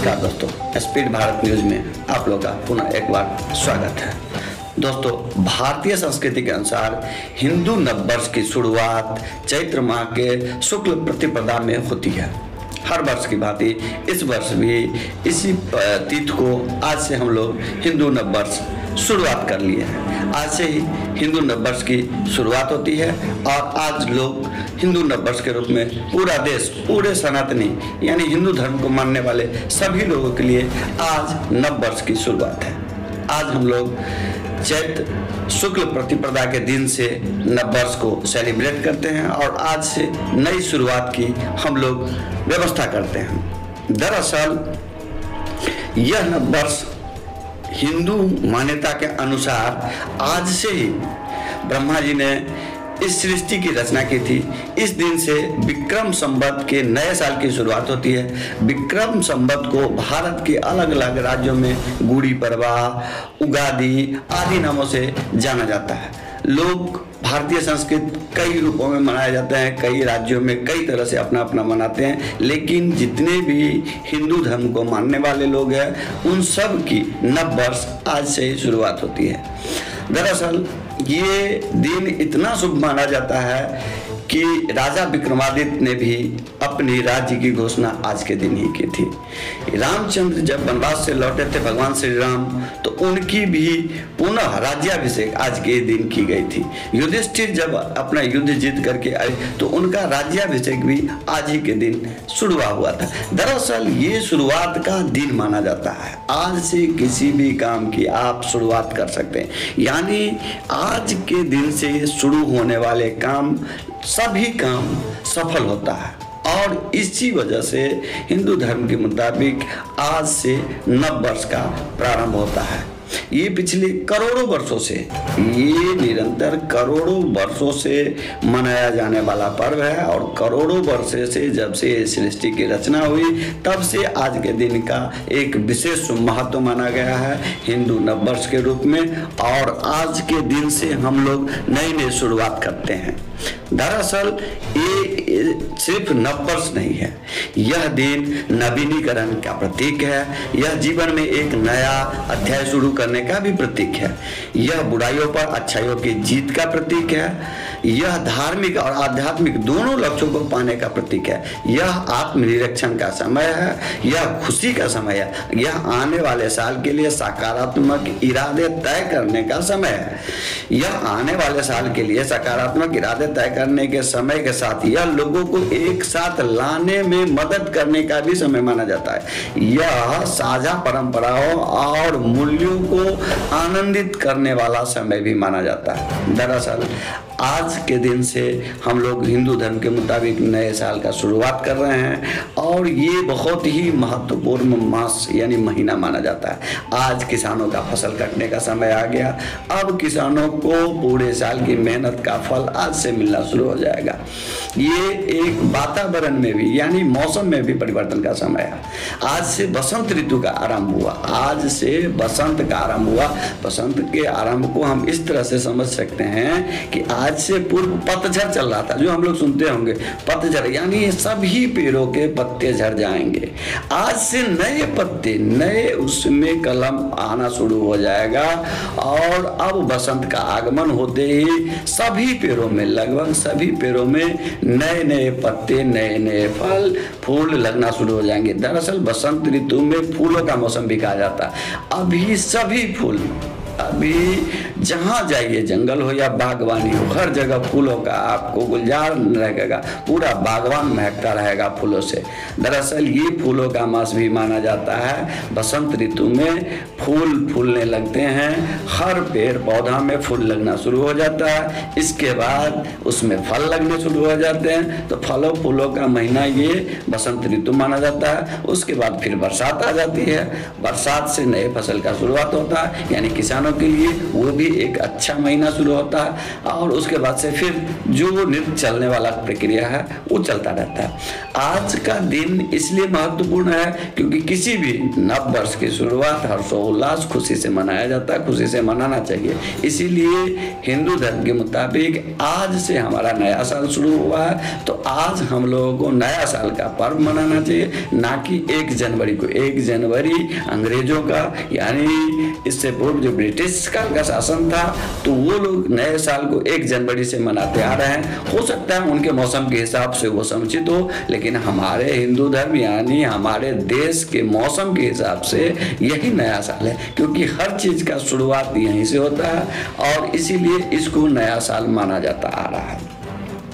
नमस्कार दोस्तों, speed Bharat news में आप लोगों का पुनः एक बार स्वागत है। दोस्तों, भारतीय संस्कृति के अनुसार हिंदू नववर्ष की शुरुआत चैत्र माह के शुक्ल प्रतिपदा में होती है। हर वर्ष की भांति इस वर्ष भी इसी तिथि को आज से हम लोग हिंदू नववर्ष शुरुआत कर लिए हैं। आज से ही हिंदू नववर्ष की शुरुआत होती है और आज लोग हिंदू नववर्ष के रूप में पूरा देश, पूरे सनातनी यानी हिंदू धर्म को मानने वाले सभी लोगों के लिए आज नववर्ष की शुरुआत है। आज हम लोग चैत्र शुक्ल प्रतिपदा के दिन से नववर्ष को सेलिब्रेट करते हैं और आज से नई शुरुआत की हम लोग व्यवस्था करते हैं। दरअसल यह नववर्ष हिंदू मान्यता के अनुसार आज से ही ब्रह्मा जी ने इस सृष्टि की रचना की थी। इस दिन से विक्रम संवत के नए साल की शुरुआत होती है। विक्रम संवत को भारत के अलग अलग राज्यों में गुड़ी पड़वा, उगादि आदि नामों से जाना जाता है। लोग भारतीय संस्कृति कई रूपों में मनाए जाते हैं, कई राज्यों में कई तरह से अपना अपना मनाते हैं, लेकिन जितने भी हिंदू धर्म को मानने वाले लोग हैं उन सब की नववर्ष आज से ही शुरुआत होती है। दरअसल ये दिन इतना शुभ माना जाता है कि राजा विक्रमादित्य ने भी अपनी राज्य की घोषणा आज के दिन ही की थी। रामचंद्र जब वनवास से लौटे थे भगवान श्री राम, तो उनकी भी पुनः राज्याभिषेक आज के दिन की गई थी। युधिष्ठिर जब अपना युद्ध जीत करके आए तो उनका राज्याभिषेक भी आज ही के दिन शुरुआत हुआ था। दरअसल ये शुरुआत का दिन माना जाता है। आज से किसी भी काम की आप शुरुआत कर सकते हैं, यानी आज के दिन से शुरू होने वाले काम सभी काम सफल होता है और इसी वजह से हिंदू धर्म के मुताबिक आज से नववर्ष का प्रारंभ होता है। ये पिछले करोड़ों वर्षों से, ये निरंतर करोड़ों वर्षों से मनाया जाने वाला पर्व है और करोड़ों वर्षों से जब से सृष्टि की रचना हुई तब से आज के दिन का एक विशेष महत्व माना गया है हिंदू नववर्ष के रूप में। और आज के दिन से हम लोग नई नई शुरुआत करते हैं। दरअसल ये सिर्फ नववर्ष नहीं है, यह दिन नवीनीकरण का प्रतीक है। यह जीवन में एक नया अध्याय शुरू करने का भी प्रतीक है। यह बुराइयों पर अच्छाइयों की जीत का प्रतीक है। यह धार्मिक और आध्यात्मिक दोनों लक्ष्यों को पाने का प्रतीक है। यह आत्मनिरीक्षण का समय है, यह खुशी का समय है, यह आने वाले साल के लिए सकारात्मक इरादे तय करने का समय है। यह आने वाले साल के लिए सकारात्मक इरादे तय करने के समय के साथ यह लोगों को एक साथ लाने में मदद करने का भी समय माना जाता है। यह साझा परंपराओं और मूल्यों को आनंदित करने वाला समय भी माना जाता है। दरअसल आज के दिन से हम लोग हिंदू धर्म के मुताबिक नए साल का शुरुआत कर रहे हैं और ये बहुत ही महत्वपूर्ण मास यानी महीना माना जाता है। आज किसानों का फसल कटने का समय आ गया। अब किसानों को पूरे साल की मेहनत का फल आज से मिलना शुरू हो जाएगा। ये एक वातावरण में भी यानी मौसम में भी परिवर्तन का समय है। आज से बसंत ऋतु का आरंभ हुआ। आज से बसंत का आरंभ हुआ। बसंत के आरंभ को हम इस तरह से समझ सकते हैं कि आज से पूर्व पतझड़ चल रहा था, जो हम लोग सुनते होंगे पतझड़, यानी सभी पेड़ों के पत्ते झड़ जाएंगे। आज से नए पत्ते, नए उसमें कलम आना शुरू हो जाएगा और अब बसंत का आगमन होते ही सभी पेड़ों में, लगभग सभी पेड़ों में नए नए पत्ते, नए नए फल फूल लगना शुरू हो जाएंगे। दरअसल बसंत ऋतु में फूलों का मौसम भी कहा जाता है। अभी सभी फूल, अभी जहाँ जाइए, जंगल हो या बागवानी हो, हर जगह फूलों का आपको गुलजार रहेगा, पूरा बागवान महकता रहेगा फूलों से। दरअसल ये फूलों का मास भी माना जाता है। बसंत ऋतु में फूल फूलने लगते हैं, हर पेड़ पौधा में फूल लगना शुरू हो जाता है। इसके बाद उसमें फल लगने शुरू हो जाते हैं, तो फलों फूलों का महीना ये बसंत ऋतु माना जाता है। उसके बाद फिर बरसात आ जाती है। बरसात से नए फसल का शुरुआत होता है, यानी किसान के लिए वो भी एक अच्छा महीना शुरू होता है और उसके बाद से फिर जो नित्य चलने वाला प्रक्रिया है वो चलता रहता है। आज का दिन इसलिए महत्वपूर्ण है क्योंकि किसी भी नव वर्ष की शुरुआत हर्षोल्लास खुशी से मनाया जाता है, खुशी से मनाना चाहिए। इसीलिए हिंदू धर्म के मुताबिक आज से हमारा नया साल शुरू हुआ है, तो आज हम लोगों को नया साल का पर्व मनाना चाहिए, ना कि 1 जनवरी को। 1 जनवरी अंग्रेजों का, यानी इससे पूर्व जो ब्रिटिश काल का शासन था, तो वो लोग नए साल को 1 जनवरी से मनाते आ रहे हैं। हो सकता है उनके मौसम के हिसाब से वो समुचित हो, लेकिन हमारे हिंदू धर्म यानी हमारे देश के मौसम के हिसाब से यही नया साल है, क्योंकि हर चीज का शुरुआत यहीं से होता है और इसीलिए इसको नया साल माना जाता आ रहा है।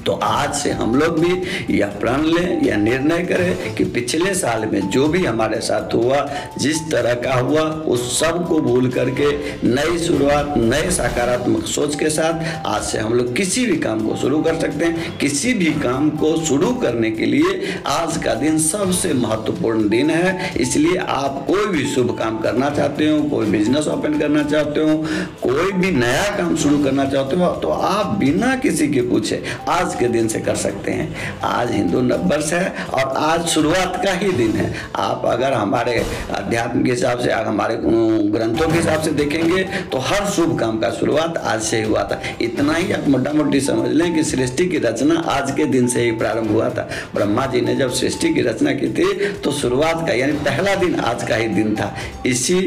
तो आज से हम लोग भी यह प्रण लें, यह निर्णय करें कि पिछले साल में जो भी हमारे साथ हुआ, जिस तरह का हुआ, उस सब को भूल करके नई शुरुआत, नए सकारात्मक सोच के साथ आज से हम लोग किसी भी काम को शुरू कर सकते हैं। किसी भी काम को शुरू करने के लिए आज का दिन सबसे महत्वपूर्ण दिन है। इसलिए आप कोई भी शुभ काम करना चाहते हो, कोई बिजनेस ओपन करना चाहते हो, कोई भी नया काम शुरू करना चाहते हो, तो आप बिना किसी के पूछे आज के दिन से कर सकते हैं। आज हिंदू नववर्ष है और आज शुरुआत का ही दिन है। आप अगर हमारे अध्यात्म के हिसाब से, हमारे ग्रंथों के हिसाब से देखेंगे तो हर शुभ काम का शुरुआत आज से ही हुआ था। इतना ही आप मोटा मोटी समझ लें कि सृष्टि की रचना आज के दिन से ही प्रारंभ हुआ था। ब्रह्मा जी ने जब सृष्टि की रचना की थी तो शुरुआत का यानी पहला दिन आज का ही दिन था। इसी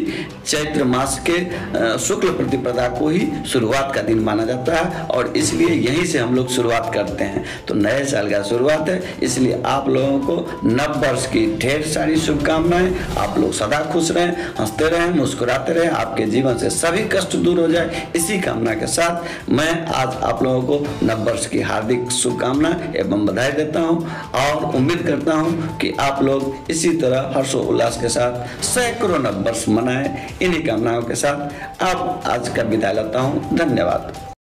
चैत्र मास के शुक्ल प्रतिपदा को ही शुरुआत का दिन माना जाता है और इसलिए यहीं से हम लोग शुरुआत करते हैं। तो नए साल का शुरुआत है, इसलिए आप लोगों को नव वर्ष की ढेर सारी शुभकामनाएं। आप लोग सदा खुश रहें, हंसते रहें, मुस्कुराते रहें, आपके जीवन से सभी कष्ट दूर हो जाए। इसी कामना के साथ मैं आज आप लोगों को नव वर्ष की हार्दिक शुभकामना एवं बधाई देता हूं और उम्मीद करता हूं कि आप लोग इसी तरह हर्षोल्लास के साथ सैकड़ों नव वर्ष मनाएं। इन्हीं कामनाओं के साथ अब आज का विदाई लेता हूं। धन्यवाद।